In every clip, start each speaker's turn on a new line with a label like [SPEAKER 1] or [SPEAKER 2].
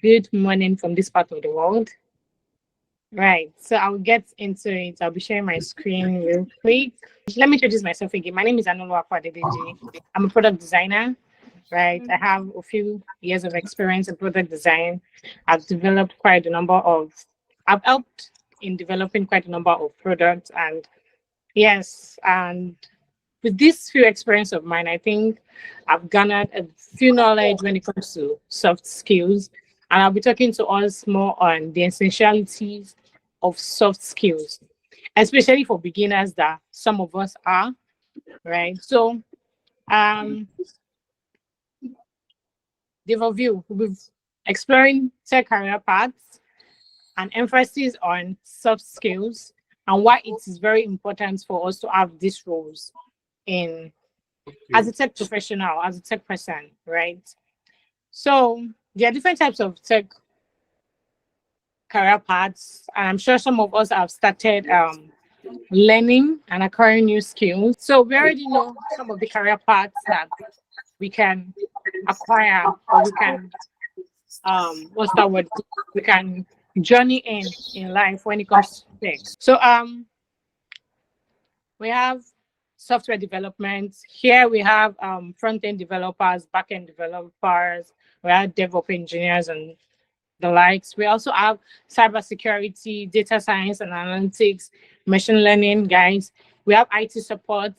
[SPEAKER 1] Good morning from this part of the world. Right, so I'll get into it. I'll be sharing my screen real quick. Let me introduce myself again. My name is Anulu Akwadedeji. I'm a product designer, right? I have a few years of experience in product design. I've developed quite a number of, I've helped in developing quite a number of products. And yes, and with this few experience of mine, I think I've garnered a few knowledge when it comes to soft skills. And I'll be talking to us more on the essentialities of soft skills, especially for beginners that some of us are, right? So, um, the overview, we've exploring tech career paths and emphasis on soft skills and why it is very important for us to have these roles in as a tech professional, as a tech person, right? So there are different types of tech career paths, and I'm sure some of us have started learning and acquiring new skills. So we already know some of the career paths that we can acquire, or we can what's that word? We can journey in life when it comes to tech. So we have software development. Here we have front-end developers, back-end developers, we have DevOps engineers and the likes. We also have cybersecurity, data science and analytics, machine learning guys. We have IT support.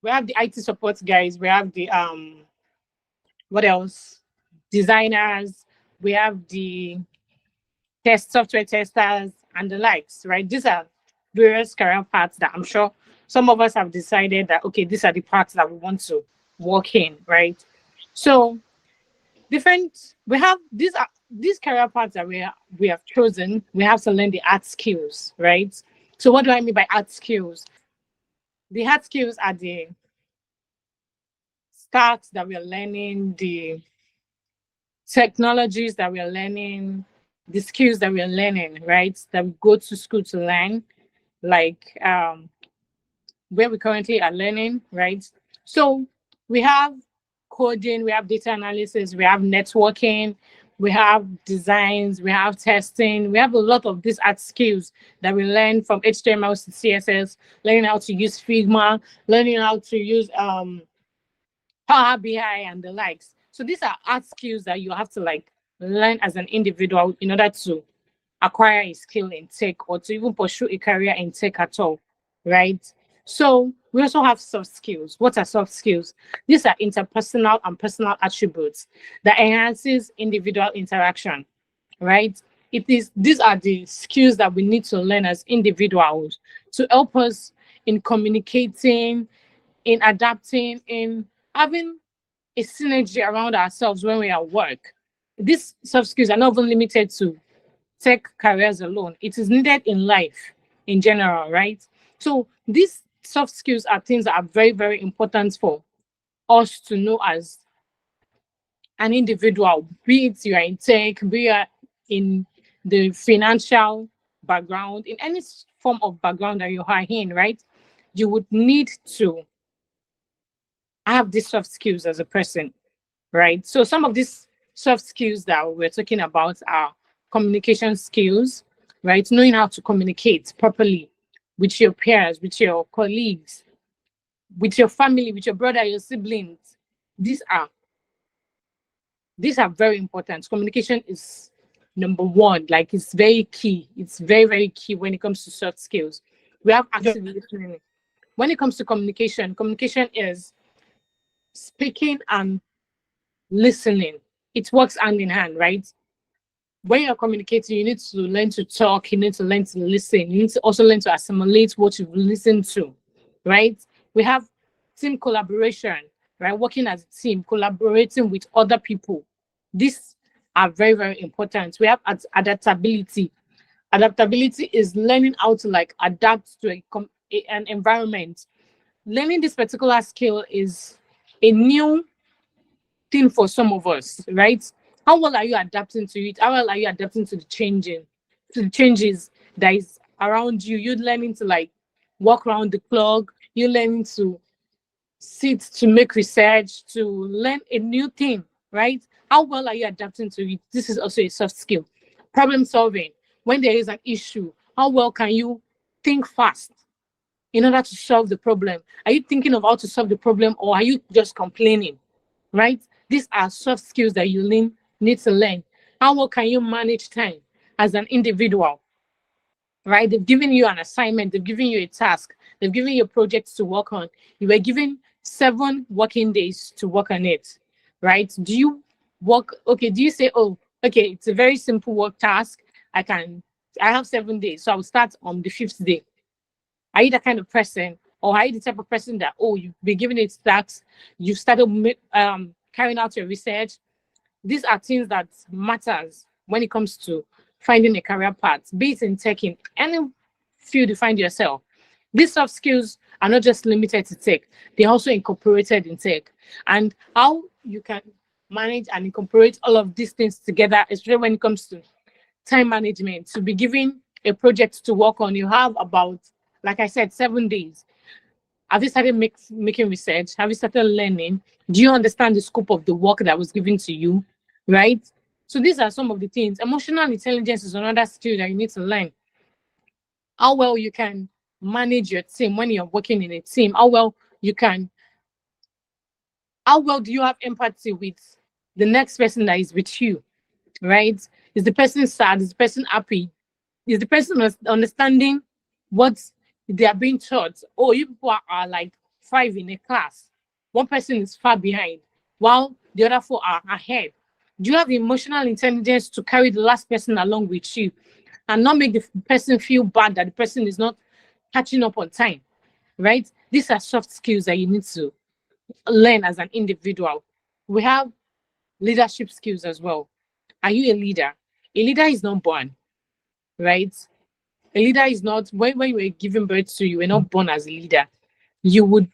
[SPEAKER 1] We have the IT support guys. We have the what else? Designers. We have the software testers and the likes, right? These are various career paths that I'm sure some of us have decided that okay, these are the paths that we want to work in, right? So different we have these career paths that we have chosen. We have to learn the art skills, right? So what do I mean by art skills? The art skills are the stacks that we are learning, the technologies that we are learning, the skills that we are learning, right? That we go to school to learn, like where we currently are learning, right? So we have coding, we have data analysis, we have networking, we have designs, we have testing, we have a lot of these art skills that we learn from HTML to CSS, learning how to use Figma, learning how to use Power BI and the likes. So these are art skills that you have to like learn as an individual in order to acquire a skill in tech or to even pursue a career in tech at all, right? So we also have soft skills. What are soft skills? These are interpersonal and personal attributes that enhances individual interaction, right? It is these are the skills that we need to learn as individuals to help us in communicating, in adapting, in having a synergy around ourselves when we are at work. These soft skills are not even limited to tech careers alone. It is needed in life in general, right? So these soft skills are things that are very, very important for us to know as an individual, be it you are in tech, be you are in the financial background, in any form of background that you are in, right? You would need to have these soft skills as a person, right? So some of these soft skills that we're talking about are communication skills, right? Knowing how to communicate properly with your peers, with your colleagues, with your family, with your brother, your siblings. These are these are very important. Communication is number one. Like it's very key. It's very, very key when it comes to soft skills. We have active listening. When it comes to communication, communication is speaking and listening. It works hand in hand, right? When you're communicating, you need to learn to talk, you need to learn to listen, you need to also learn to assimilate what you've listened to, right? We have team collaboration, right? Working as a team, collaborating with other people. These are very, very important. We have adaptability. Adaptability is learning how to like adapt to an environment. Learning this particular skill is a new thing for some of us, right? How well are you adapting to it? How well are you adapting to to the changes that is around you? You're learning to like walk around the clock. You're learning to sit to make research, to learn a new thing, right? How well are you adapting to it? This is also a soft skill. Problem solving. When there is an issue, how well can you think fast in order to solve the problem? Are you thinking of how to solve the problem, or are you just complaining? Right? These are soft skills that you need to learn. How well can you manage time as an individual? Right? They've given you an assignment, they've given you a task, they've given you projects to work on. You were given 7 working days to work on it. Right? Do you work? Okay, do you say, oh, okay, it's a very simple work task. I have 7 days, so I will start on the fifth day. Are you that kind of person? Or are you the type of person that, oh, you've been given it tasks, you started carrying out your research? These are things that matters when it comes to finding a career path, be it in tech, in any field you find yourself. These soft skills are not just limited to tech, they're also incorporated in tech. And how you can manage and incorporate all of these things together, especially when it comes to time management. To be given a project to work on, you have about, like I said, 7 days. Have you started making research? Have you started learning? Do you understand the scope of the work that was given to you? Right? So these are some of the things. Emotional intelligence is another skill that you need to learn. How well you can manage your team when you're working in a team. How well do you have empathy with the next person that is with you? Right? Is the person sad? Is the person happy? Is the person understanding what they are being taught? Oh, you people are like five in a class. One person is far behind, while the other four are ahead. Do you have the emotional intelligence to carry the last person along with you and not make the person feel bad that the person is not catching up on time? Right? These are soft skills that you need to learn as an individual. We have leadership skills as well. Are you a leader? A leader is not born, right? A leader is not, when you were given birth to, you were not born as a leader. You would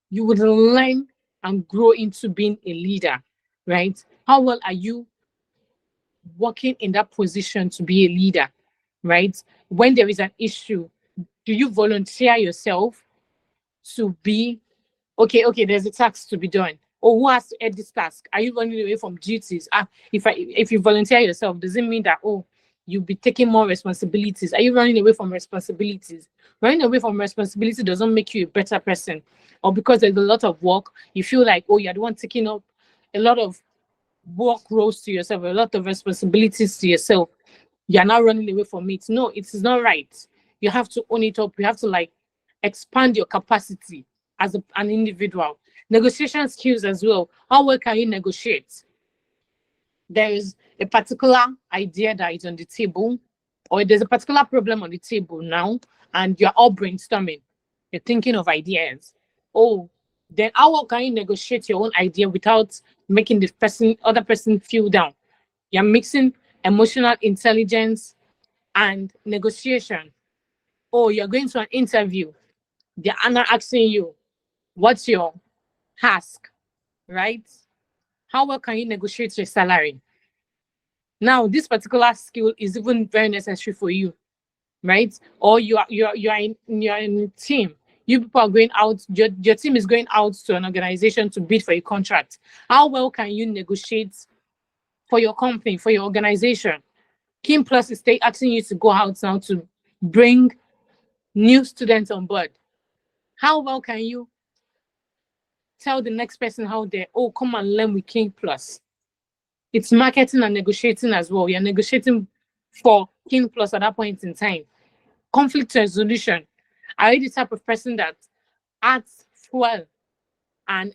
[SPEAKER 1] you would learn and grow into being a leader, right? How well are you working in that position to be a leader, right? When there is an issue, do you volunteer yourself to be, okay, there's a task to be done. Or who has to add this task? Are you running away from duties? If you volunteer yourself, does it mean that, oh, you'll be taking more responsibilities? Are you running away from responsibilities? Running away from responsibility doesn't make you a better person. Or because there's a lot of work, you feel like, oh, you're the one taking up a lot of work roles to yourself, a lot of responsibilities to yourself. You're not running away from it. No, it is not right. You have to own it up. You have to like expand your capacity as an individual. Negotiation skills as well. How well can you negotiate? There is a particular idea that is on the table, or there's a particular problem on the table now, and you're all brainstorming. You're thinking of ideas. Oh, then how well can you negotiate your own idea without making the other person feel down? You're mixing emotional intelligence and negotiation. Oh, you're going to an interview. They're not asking you, what's your ask, right? How well can you negotiate your salary? Now, this particular skill is even very necessary for you, right? Or you're in a team. You people are going out, your team is going out to an organization to bid for a contract. How well can you negotiate for your company, for your organization? Kim Plus is asking you to go out now to bring new students on board. How well can you tell the next person how they, oh, come and learn with King Plus? It's marketing and negotiating as well. You're negotiating for King Plus at that point in time. Conflict resolution. Are you the type of person that adds fuel and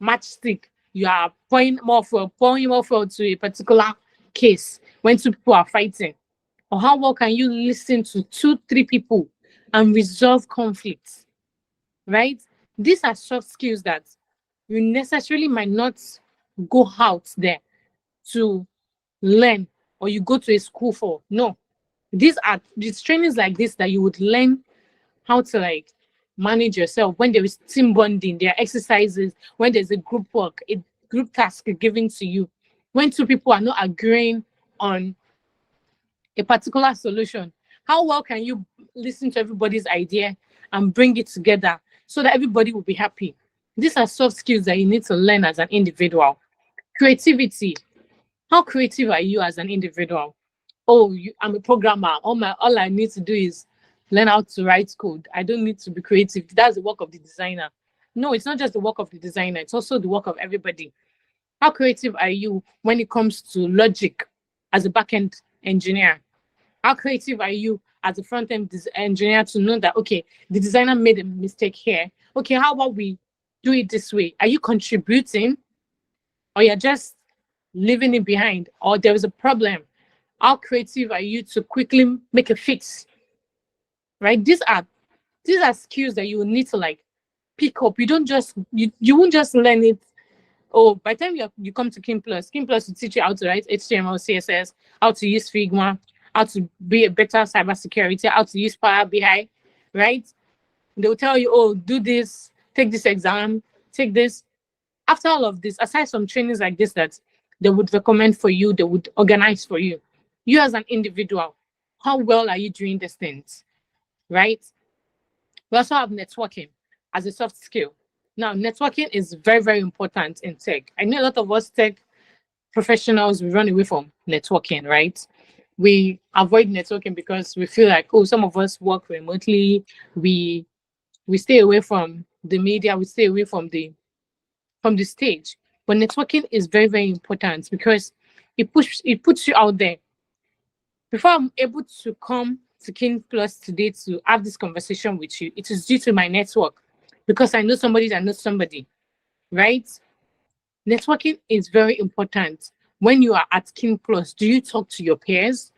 [SPEAKER 1] matchstick? You are pouring more fuel to a particular case when two people are fighting. Or how well can you listen to 2, 3 people and resolve conflicts? Right? These are soft skills that you necessarily might not go out there to learn, or you go to a school for. No, these trainings like this that you would learn how to like manage yourself. When there is team bonding, there are exercises. When there's a group work, a group task given to you, when 2 people are not agreeing on a particular solution, how well can you listen to everybody's idea and bring it together so that everybody will be happy? These are soft skills that you need to learn as an individual. Creativity. How creative are you as an individual? Oh, I'm a programmer. All I need to do is learn how to write code. I don't need to be creative. That's the work of the designer. No, it's not just the work of the designer. It's also the work of everybody. How creative are you when it comes to logic as a backend engineer? How creative are you as a front end engineer to know that, okay, the designer made a mistake here. Okay, how about we do it this way? Are you contributing, or you're just leaving it behind, or there is a problem? How creative are you to quickly make a fix? Right? These are skills that you will need to like pick up. You won't just learn it. Oh, by the time you come to Kim Plus will teach you how to write HTML, CSS, how to use Figma, how to be a better cybersecurity, how to use Power BI, right? They will tell you, oh, do this, take this exam, take this. After all of this, aside from trainings like this that they would recommend for you, they would organize for you. You as an individual, how well are you doing these things, right? We also have networking as a soft skill. Now, networking is very, very important in tech. I know a lot of us tech professionals, we run away from networking, right? We avoid networking because we feel like, oh, some of us work remotely. We we stay away from the media. We stay away from the stage. But networking is very, very important because it puts you out there. Before I'm able to come to King Plus today to have this conversation with you, it is due to my network because I know somebody that knows somebody, right? Networking is very important. When you are at King Plus, do you talk to your peers?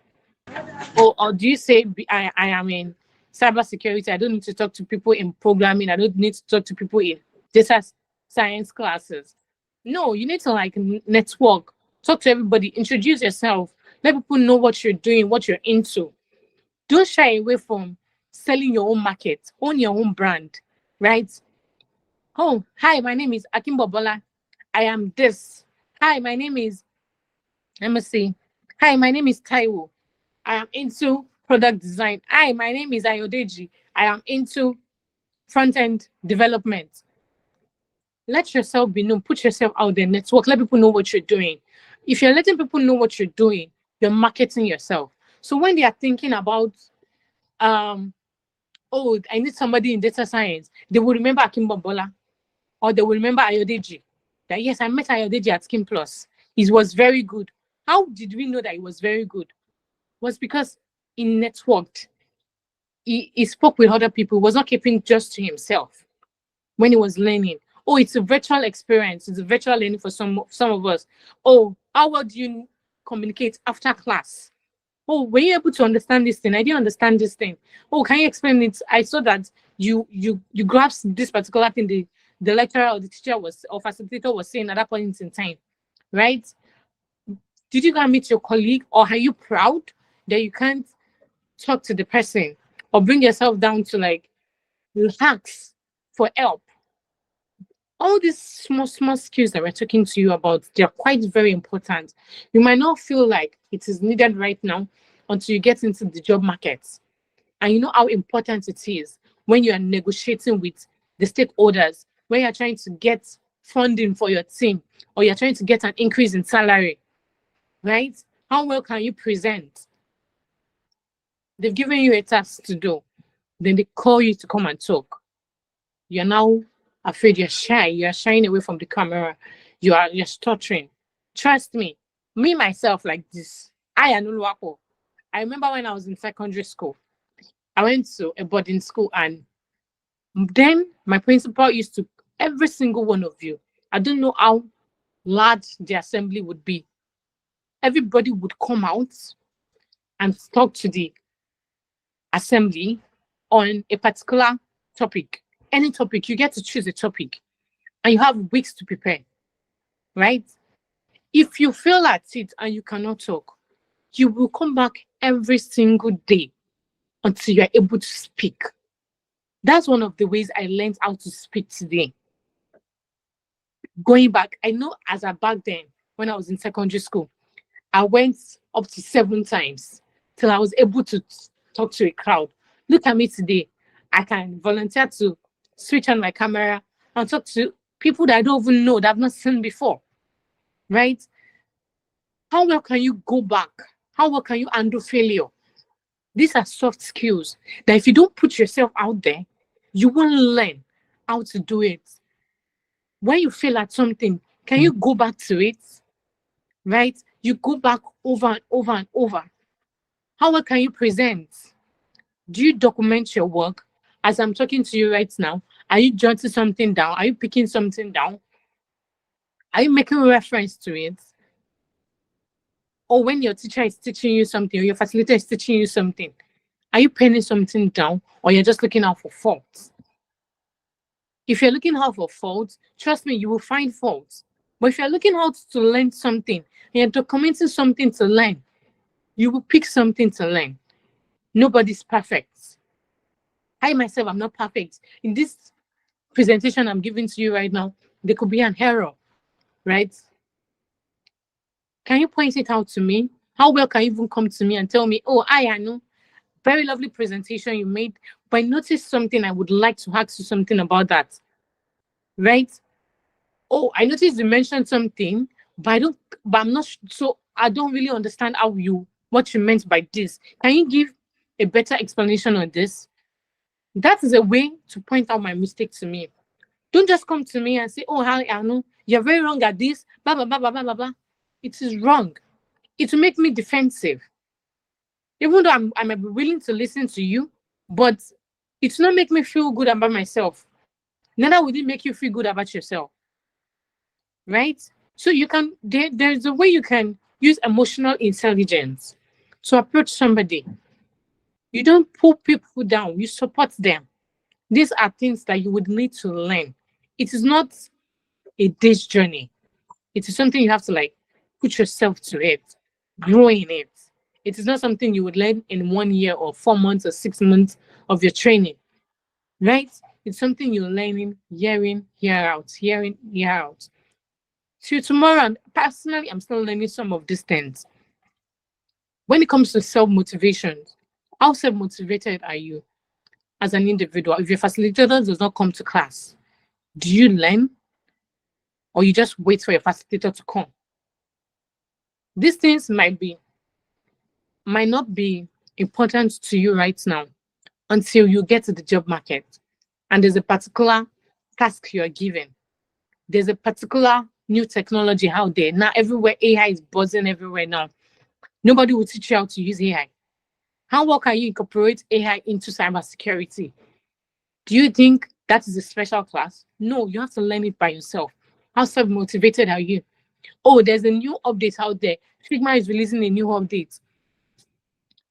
[SPEAKER 1] Or do you say, I am in cybersecurity, I don't need to talk to people in programming, I don't need to talk to people in data science classes? No, you need to like network, talk to everybody, introduce yourself, let people know what you're doing, what you're into. Don't shy away from selling your own market, own your own brand, right? Oh, hi, my name is Akimbobola. I am this. Hi, my name is, let me see. Hi, my name is Taiwo. I am into product design. Hi, my name is Ayodeji. I am into front end development. Let yourself be known. Put yourself out there. Network. Let people know what you're doing. If you're letting people know what you're doing, you're marketing yourself. So when they are thinking about, um, oh, I need somebody in data science, they will remember Akimbobola, or they will remember Ayodeji. That yes, I met Ayodeji at Skin Plus. He was very good. How did we know that he was very good? Was because he networked. He spoke with other people. He was not keeping just to himself when he was learning. Oh, it's a virtual experience. It's a virtual learning for some of us. Oh, how well do you communicate after class? Oh, were you able to understand this thing? I didn't understand this thing. Oh, can you explain it? I saw that you grasped this particular thing the lecturer or the teacher was or facilitator was saying at that point in time, right? Did you go and meet your colleague, or are you proud that you can't talk to the person or bring yourself down to like relax for help? All these small, small skills that we're talking to you about, they're quite very important. You might not feel like it is needed right now until you get into the job market. And you know how important it is when you are negotiating with the stakeholders, when you're trying to get funding for your team, or you're trying to get an increase in salary, right? How well can you present? They've given you a task to do, then they call you to come and talk. You're now afraid, you're shy, you're shying away from the camera, you're stuttering. Trust me myself like this. I am Uluwako. I remember when I was in secondary school, I went to a boarding school, and then my principal used to, every single one of you, I don't know how large the assembly would be. Everybody would come out and talk to the assembly on a particular topic. Any topic, you get to choose a topic and you have weeks to prepare, right? If you fail at it and you cannot talk, you will come back every single day until you are able to speak. That's one of the ways I learned how to speak today. Going back, I know as a back then, when I was in secondary school, I went up to 7 times till I was able to talk to a crowd. Look at me today. I can volunteer to switch on my camera and talk to people that I don't even know, that I've not seen before. right? How well can you go back? How well can you handle failure? These are soft skills that if you don't put yourself out there, you won't learn how to do it. When you fail at something, can you go back to it? Right? You go back over and over and over. How well can you present? Do you document your work? As I'm talking to you right now, are you jotting something down? Are you picking something down? Are you making reference to it? Or when your teacher is teaching you something, or your facilitator is teaching you something, are you penning something down, or you're just looking out for faults? If you're looking out for faults, trust me, you will find faults. But if you're looking out to learn something and you're documenting something to learn, you will pick something to learn. Nobody's perfect. I myself, I'm not perfect. In this presentation I'm giving to you right now, there could be an error, right? Can you point it out to me? How well can you even come to me and tell me, oh, I know, very lovely presentation you made, but I noticed something, I would like to ask you something about that, right? Oh, I noticed you mentioned something, but I'm not, so I don't really understand what you meant by this. Can you give a better explanation on this? That is a way to point out my mistake to me. Don't just come to me and say, oh, hi, Anu, you're very wrong at this, blah, blah, blah, blah, blah, blah, blah. It is wrong. It will make me defensive. Even though I might be willing to listen to you, but it's not make me feel good about myself. Neither will it make you feel good about yourself, right? So there's a way you can use emotional intelligence to approach somebody. You don't pull people down, you support them. These are things that you would need to learn. It is not a day's journey. It is something you have to like put yourself to it, grow in it. It is not something you would learn in 1 year or 4 months or 6 months of your training, right? It's something you're learning year in, year out, year in, year out. So tomorrow, and personally, I'm still learning some of these things. When it comes to self-motivation, how self-motivated are you as an individual? If your facilitator does not come to class, do you learn or you just wait for your facilitator to come? These things might not be important to you right now until you get to the job market and there's a particular task you're given. There's a particular new technology out there. Now everywhere AI is buzzing everywhere now. Nobody will teach you how to use AI. How well can you incorporate AI into cybersecurity? Do you think that is a special class? No, you have to learn it by yourself. How self-motivated are you? Oh, there's a new update out there. Figma is releasing a new update.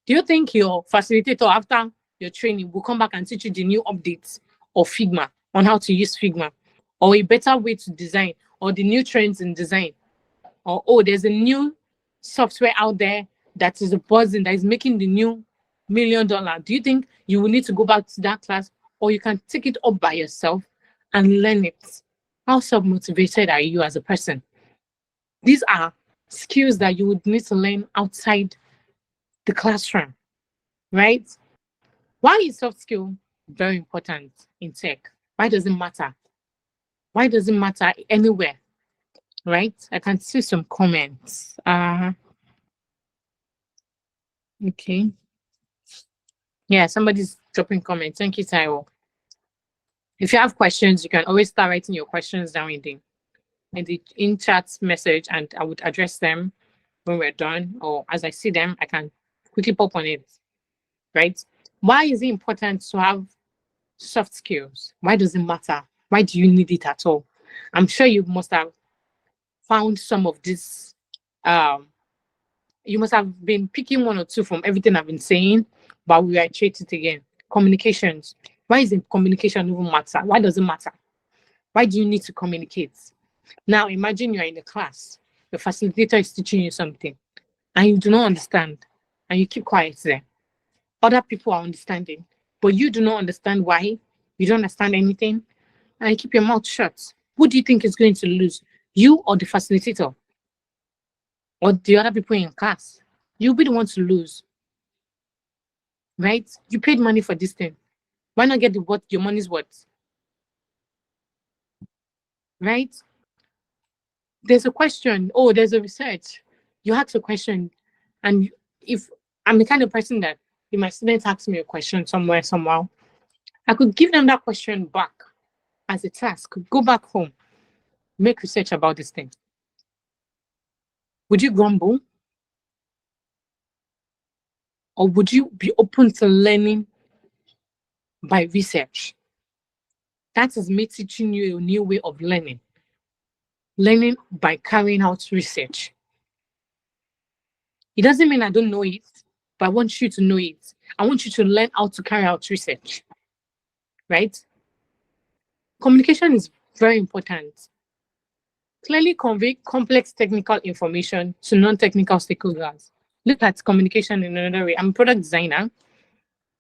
[SPEAKER 1] Do you think your facilitator after your training will come back and teach you the new updates of Figma on how to use Figma or a better way to design or the new trends in design? Or, oh, there's a new software out there that is buzzing, that is making the new $1 million. Do you think you will need to go back to that class or you can take it up by yourself and learn it? How self-motivated are you as a person? These are skills that you would need to learn outside the classroom, right? Why is soft skill very important in tech? Why does it matter? Why does it matter anywhere? Right? I can see some comments. Okay. Yeah, somebody's dropping comments. Thank you, Taiwo. If you have questions, you can always start writing your questions down in chat message, and I would address them when we're done. Or as I see them, I can quickly pop on it. Right? Why is it important to have soft skills? Why does it matter? Why do you need it at all? I'm sure you must have found some of this. You must have been picking one or two from everything I've been saying, but we reiterate it again. Communications. Why is it communication even matter? Why does it matter? Why do you need to communicate? Now imagine you're in a class, the facilitator is teaching you something, and you do not understand, and you keep quiet there. Other people are understanding, but you do not understand why. You don't understand anything, and you keep your mouth shut. Who do you think is going to lose? You or the facilitator? Or the other people in class? You'll be the one to lose, right? You paid money for this thing. Why not get what your money's worth? Right? there's a question, oh, there's a research. You ask a question, and if I'm the kind of person that if my students ask me a question somewhere, somehow, I could give them that question back as a task. Go back home, make research about this thing. Would you grumble or would you be open to learning by research? That is me teaching you a new way of learning. Learning by carrying out research. It doesn't mean I don't know it, but I want you to know it. I want you to learn how to carry out research, right? Communication is very important. Clearly convey complex technical information to non-technical stakeholders. Look at communication in another way. I'm a product designer,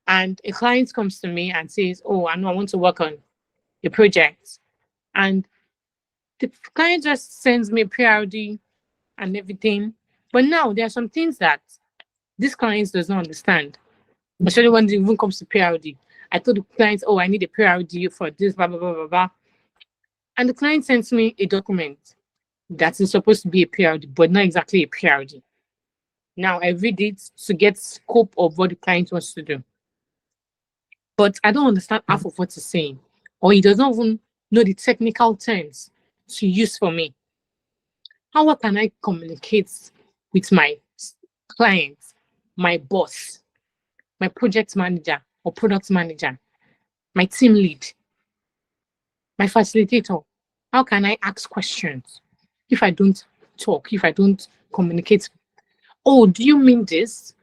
[SPEAKER 1] and a client comes to me and says, oh, I know I want to work on a project. And the client just sends me a PRD and everything. But now there are some things that this client does not understand, especially when it even comes to PRD. I told the client, oh, I need a PRD for this, blah, blah, blah, blah, blah. And the client sends me a document that is supposed to be a PRD, but not exactly a PRD. Now I read it to get scope of what the client wants to do. But I don't understand half of what he's saying. Or he doesn't even know the technical terms to use for me. How can I communicate with my client, my boss, my project manager or product manager, my team lead, my facilitator? How can I ask questions if I don't talk, if I don't communicate? Oh, do you mean this?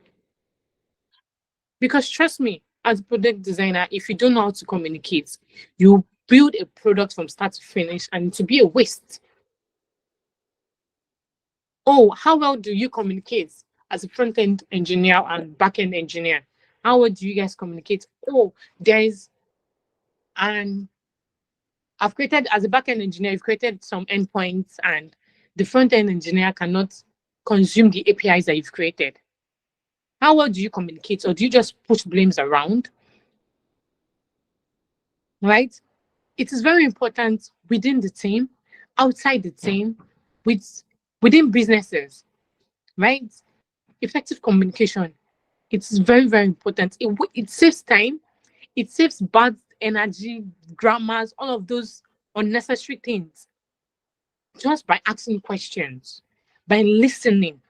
[SPEAKER 1] Because trust me, as a product designer, if you don't know how to communicate, you build a product from start to finish and to be a waste. Oh, how well do you communicate as a front end engineer and back end engineer? How well do you guys communicate? Oh, there is an I've created as a back end engineer, I've created some endpoints and the front end engineer cannot consume the APIs that you've created. How well do you communicate, or do you just push blames around? Right? It is very important within the team, outside the team, with within businesses, right? Effective communication. It's very, very important. It saves time, it saves bad energy, grammars, all of those unnecessary things. Just by asking questions, by listening.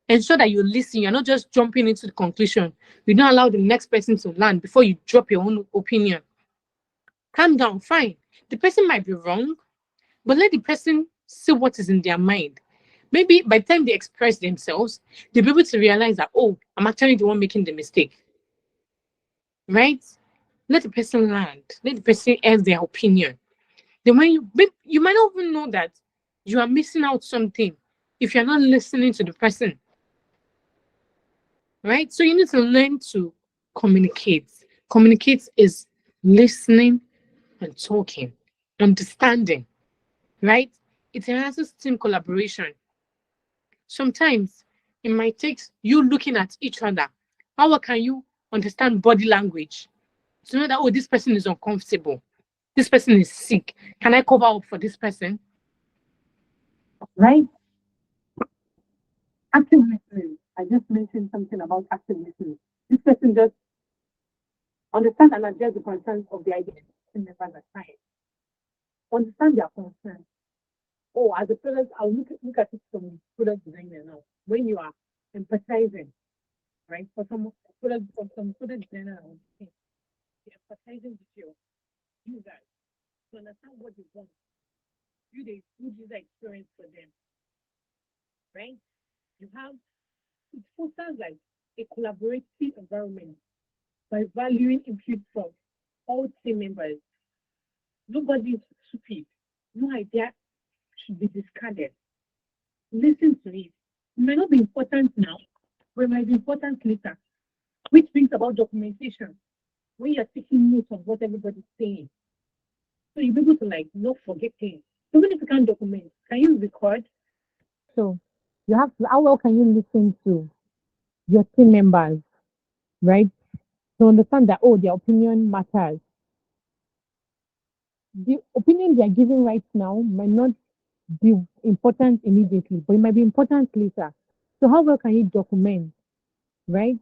[SPEAKER 1] Ensure that you listen. You're not just jumping into the conclusion. You don't allow the next person to learn before you drop your own opinion. Calm down, fine. The person might be wrong, but let the person see what is in their mind. Maybe by the time they express themselves, they'll be able to realize that, oh, I'm actually the one making the mistake. Right? Let the person learn. Let the person air their opinion. Then when you might not even know that you are missing out something if you're not listening to the person. Right? So you need to learn to communicate. Communicate is listening and talking, understanding, right? It enhances team collaboration. Sometimes it might take you looking at each other. How can you understand body language to know that, oh, this person is uncomfortable, this person is sick? Can I cover up for this person? Right? Active listening. I just mentioned something about active listening. This person just understand and address the concerns of the identity members at times. Understand their concerns. Oh, as a product, I'll look at it from product designer now. When you are empathizing, right? For some product designer, you're empathizing with your users to understand what they want. You the good user experience for them, right? You have it fosters like a collaborative environment by valuing input from all team members. Nobody is stupid. No idea should be discarded. Listen to it. It may not be important now, but it might be important later. Which brings about documentation. When you're taking notes of what everybody's saying, so you'll be able to like not forget things. Even if you can't document, can you record? So you have to, how well can you listen to your team members, right? To understand that, oh, their opinion matters. The opinion they are giving right now might not
[SPEAKER 2] be important immediately, but it might be important later. So how well can you document, right?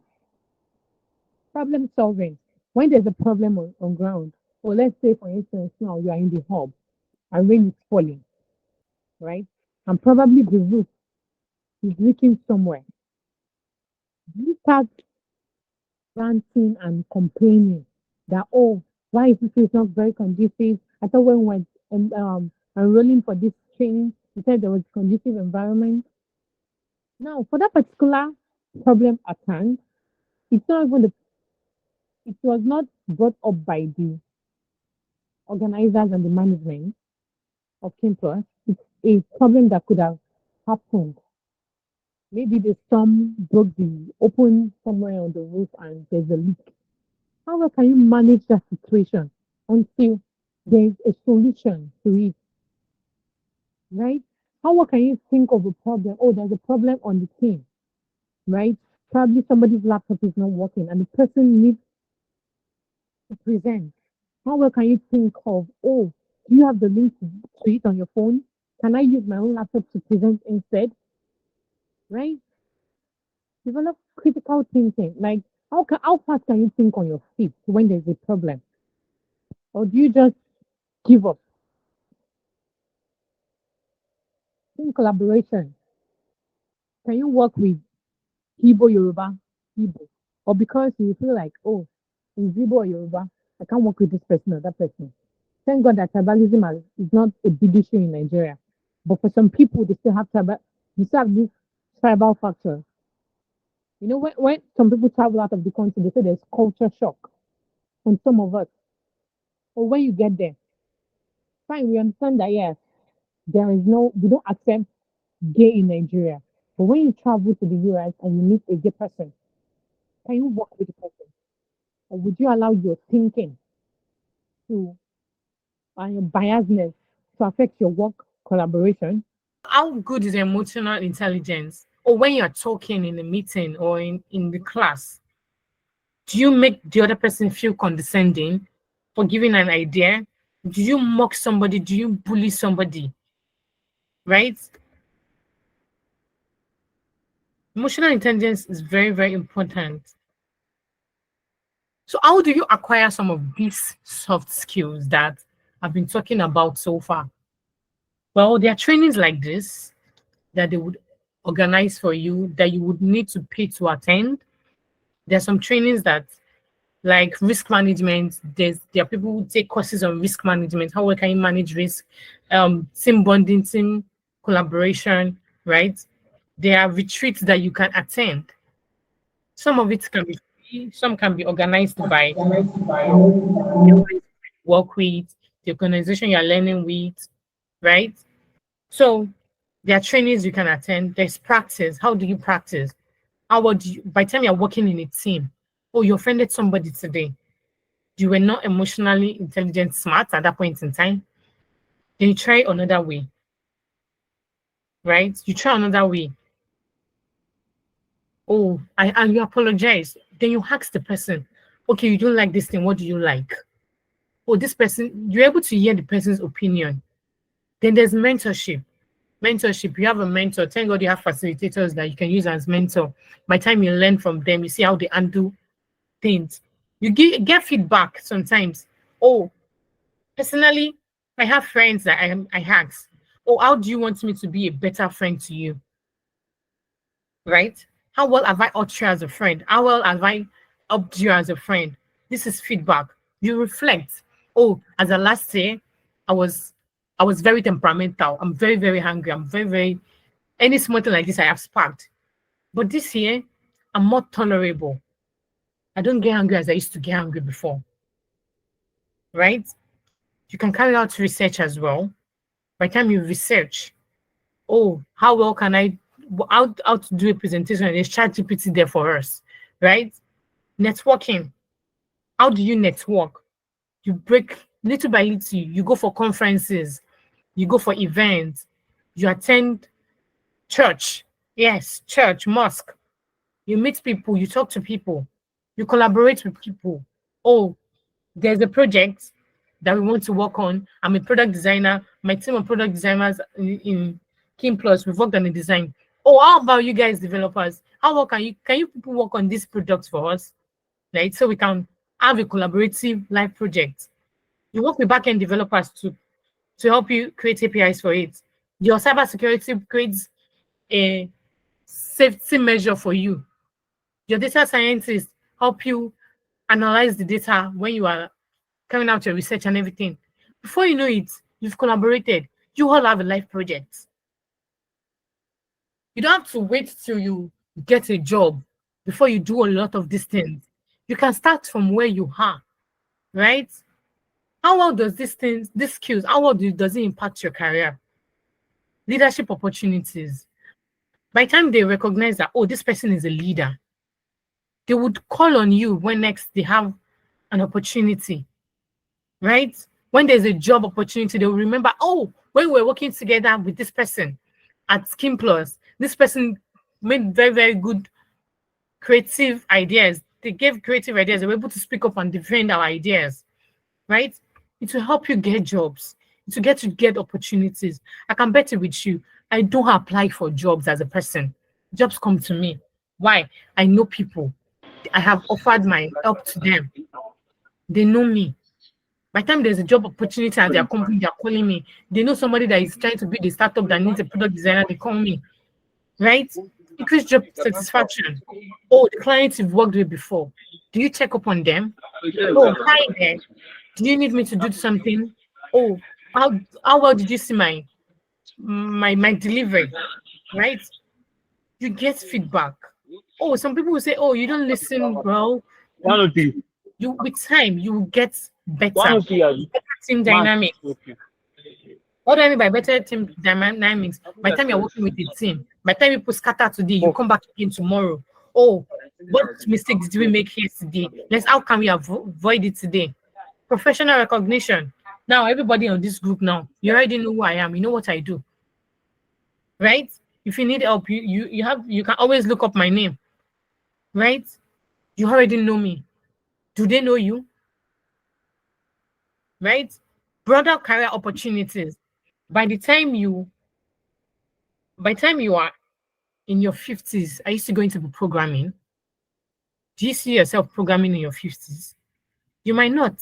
[SPEAKER 2] Problem solving. When there's a problem on ground, or let's say for instance now you are in the hub and rain is falling, right? And probably the roof is leaking somewhere. You start ranting and complaining that, oh, why is this place not very conducive? I thought when we were enrolling for this training, you said there was a conducive environment. Now, for that particular problem at hand, it's not even the, it was not brought up by the organizers and the management of campus. It's a problem that could have happened. Maybe the storm broke the open somewhere on the roof and there's a leak. How well can you manage that situation until there is a solution to it, right? How well can you think of a problem? Oh, there's a problem on the team, right? Probably somebody's laptop is not working and the person needs to present. How well can you think of, oh, do you have the link to it on your phone? Can I use my own laptop to present instead, right? Develop critical thinking. Like, how fast can you think on your feet when there's a problem? Or do you just give up? In collaboration, can you work with Igbo, Yoruba, Igbo? Or because you feel like, oh, in Igbo or Yoruba, I can't work with this person or that person. Thank God that is not a big issue in Nigeria. But for some people, they still have this tribal factor. You know, when some people travel out of the country, they say there's culture shock on some of us. Or when you get there, fine, we understand that, yes, we don't accept gay in Nigeria. But when you travel to the US and you meet a gay person, can you work with the person? Or would you allow your thinking to and your biasness to affect your work collaboration?
[SPEAKER 1] How good is emotional intelligence? Or when you're talking in a meeting or in the class, do you make the other person feel condescending for giving an idea? Do you mock somebody? Do you bully somebody? Right? Emotional intelligence is very, very important. So, how do you acquire some of these soft skills that I've been talking about so far? Well, there are trainings like this that they would organize for you that you would need to pay to attend. There are some trainings that, like risk management, there are people who take courses on risk management. How well can you manage risk? Team bonding, team collaboration, right? There are retreats that you can attend. Some of it can be free, some can be organized by the organization you work with, the organization you're learning with, right? So there are trainings you can attend. There's practice. How do you practice? How would you, by the time you're working in a team, oh, you offended somebody today. You were not emotionally intelligent, smart at that point in time. Then you try another way, right? You try another way. Oh, and you apologize. Then you ask the person, okay, you don't like this thing. What do you like? Oh, this person, you're able to hear the person's opinion. Then there's mentorship. Mentorship, you have a mentor. Thank God you have facilitators that you can use as mentor. By the time you learn from them, you see how they handle things. You get feedback sometimes. Oh, personally, I have friends that I ask, oh, how do you want me to be a better friend to you? Right? How well have I helped you as a friend? How well have I helped you as a friend? This is feedback. You reflect. Oh, as a last year, I was I was very temperamental. I'm very, very hungry. I'm very, very any small thing like this I have sparked. But this year, I'm more tolerable. I don't get angry as I used to get angry before. Right? You can carry out research as well. By the time you research, oh, how well can I how to do a presentation? There's ChatGPT there for us, right? Networking. How do you network? You break little by little. You go for conferences, you go for events, you attend church. Yes, church, mosque. You meet people, you talk to people, you collaborate with people. Oh, there's a project. that we want to work on. I'm a product designer. My team of product designers in Kim Plus, we've worked on the design. Oh, how about you guys, developers? How well can you people work on this product for us? Right? So we can have a collaborative live project. You work with backend developers to help you create APIs for it. Your cybersecurity creates a safety measure for you. Your data scientists help you analyze the data when you are carrying out your research and everything. Before you know it, you've collaborated. You all have a life project. You don't have to wait till you get a job before you do a lot of these things. You can start from where you are, right? How well does these skills, how well does it impact your career? Leadership opportunities. By the time they recognize that, oh, this person is a leader, they would call on you when next they have an opportunity, right? When there's a job opportunity, they'll remember, oh, when we were working together with this person at Skin Plus, this person made very, very good creative ideas. They gave creative ideas. They were able to speak up and defend our ideas, right? It will help you get jobs. It will get you get opportunities. I can bet it with you. I don't apply for jobs as a person. Jobs come to me. Why? I know people. I have offered my help to them. They know me. By the time there's a job opportunity at their company, they're calling me. They know somebody that is trying to build a startup that needs a product designer, they call me, right? Increase job satisfaction. Oh, the clients you've worked with before. Do you check up on them? Oh, hi there. Do you need me to do something? Oh, how well did you see my delivery? Right? You get feedback. Oh, some people will say, oh, you don't listen well.
[SPEAKER 3] One or two.
[SPEAKER 1] You with time you will get
[SPEAKER 3] One
[SPEAKER 1] better.
[SPEAKER 3] or two years.
[SPEAKER 1] Better team
[SPEAKER 3] Man.
[SPEAKER 1] dynamics. What do I mean by better team dynamics? By the time you're working with a team, by the time people scatter today, you come back again tomorrow. Oh, what mistakes did we make yesterday? How can we avoid it today? Professional recognition. Now, everybody on this group now, you already know who I am. You know what I do, right? If you need help, you can always look up my name, right? You already know me. Do they know you? Right? Broader career opportunities. By the time you by the time you are in your 50s, are you still going to be programming? Do you see yourself programming in your 50s? You might not,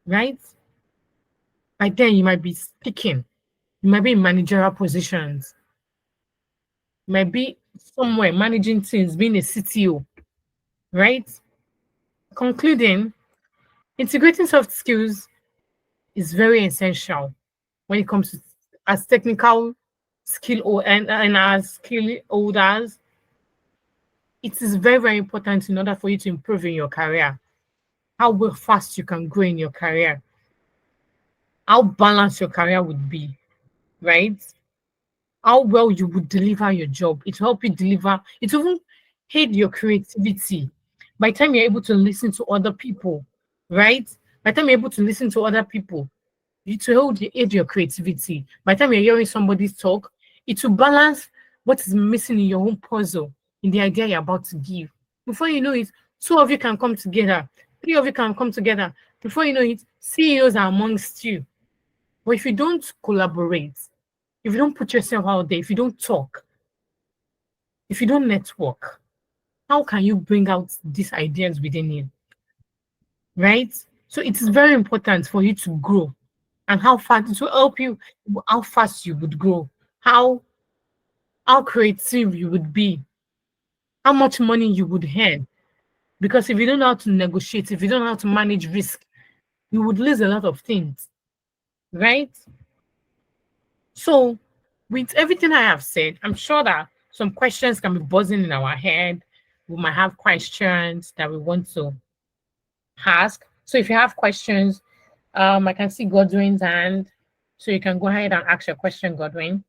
[SPEAKER 1] right? By then you might be speaking, you might be in managerial positions, you might be somewhere managing things, being a CTO, right? Concluding, integrating soft skills is very essential when it comes to as technical and as skill holders. It is very, very important in order for you to improve in your career. How well fast you can grow in your career, how balanced your career would be, right? How well you would deliver your job. It will help you deliver, it will even aid your creativity. By the time you're able to listen to other people, right? By the time you're able to listen to other people, it will aid your creativity. By the time you're hearing somebody talk, it will balance what is missing in your own puzzle, in the idea you're about to give. Before you know it, two of you can come together, three of you can come together. Before you know it, CEOs are amongst you. But if you don't collaborate, if you don't put yourself out there, if you don't talk, if you don't network, how can you bring out these ideas within you? Right? So it is very important for you to grow and how fast it will help you, how fast you would grow, how creative you would be, how much money you would earn. Because if you don't know how to negotiate, if you don't know how to manage risk, you would lose a lot of things, right? So, with everything I have said, I'm sure that some questions can be buzzing in our head. We might have questions that we want to ask. So, if you have questions, I can see Godwin's hand. So, you can go ahead and ask your question, Godwin.